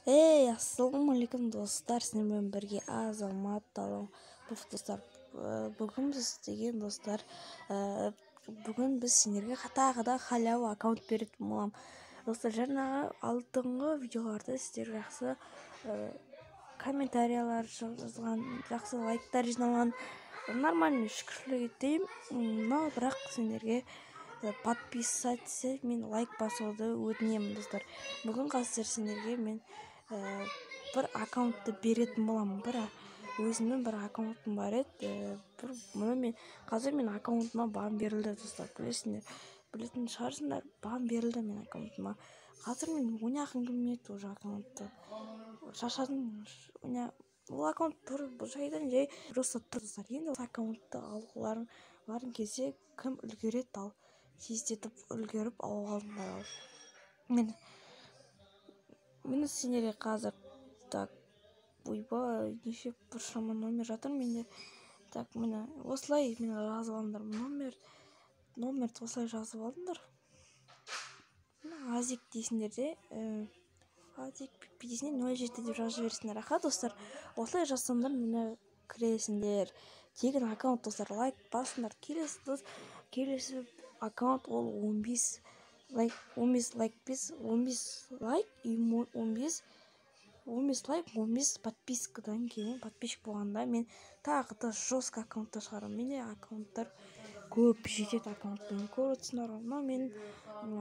Ассалаумағалейкум достар, сіздермен бірге Азамат Талам. Достар, бүгін біз деген достар, бүгін біз сендерге тағы да халява аккаунт беретін боламын. Достар, жаңағы алдыңғы видеоларда сіздер жақсы комментариялар жазған, жақсы лайктар жиналған, нормально шүкірлік етейін. Но бірақ сендерге подписаться мен лайк басуды өтінемін достар. Бүгін қазір сендерге мен бір аккаунтты беретін боламын. Өзімнің бір аккаунтым бар еді. Қазір мен аккаунтыма бан берілді достар. Білетін шығарсыңдар, бан берілді мен аккаунтыма. Қазір мен ойнағым келмейді уже аккаунтты. Шашадым. Ол аккаунт тұр, бұл жайдан жай просто тұр достар. Енді осы аккаунтты алғыларың келсе, кім үлгереді ал тездетіп үлгеріп алуға алдым. Мені сендерге қазір так ойбай неше біршама номер жатыр менде. Так, мені осылай жазып алыңдар. Номерді осылай жазып алыңдар. Азик дейсіңдер де, Азик дейсіңдер 07 деп жазып жіберсіңдер. Аха достар, осылай жазсаңдар мені кіресіңдер. Тегін аккаунт достар, лайк басыңдар. Келесі аккаунт ол 15 лайк и 15 подпискадан кейін подписчик болғанда мен тағы да жестко аккаунтта шығарамын. Менде аккаунттар көп жетеді аккаунтпен көріп отырсыңдар. Но мен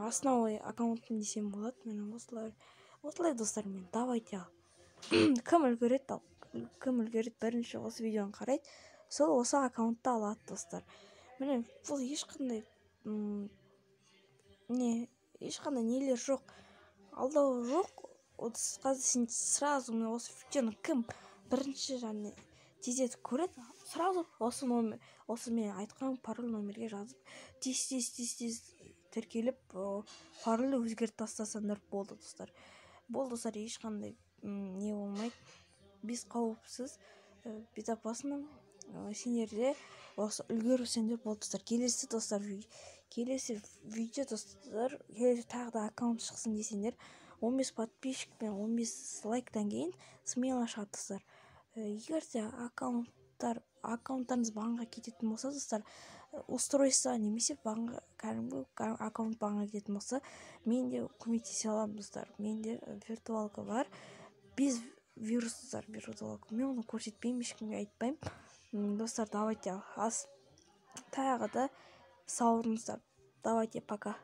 основной аккаунтым десем болады. Мен осылай достар, мен давайте ал. Кім үлгереді бірінші осы видеоны қарайды, сол осы аккаунтты алады достар. Міне бұл ешқандай нелер жоқ, алдау жоқ. Қазір сен сразу осы видеоны кім бірінші және тездетіп көреді, сразу осы мен айтқан пароль номерге жазып тез тіркеліп парольді өзгертіп тастасаңдар болды достар. Бұл достар ешқандай не болмайды, без қауіпсіз, безопасно. Сендерде осы үлгерсеңдер болды достар. Келесі видео достар, тағы да аккаунт шықсын десеңдер, 15 подписчик пен 15 лайктан кейін смело шығады достар. Егер де аккаунттарыңыз банға кететін болса достар, устройство немесе кәдімгі аккаунт банға кететін болса, мен де көмектесе аламын достар. Менде виртуалка бар, без вирустар виртуалка. Мен оны көрсетпеймін, ешкімге айтпаймын. Достар, давайте тағы да сау болыңыздар. Давайте, пока.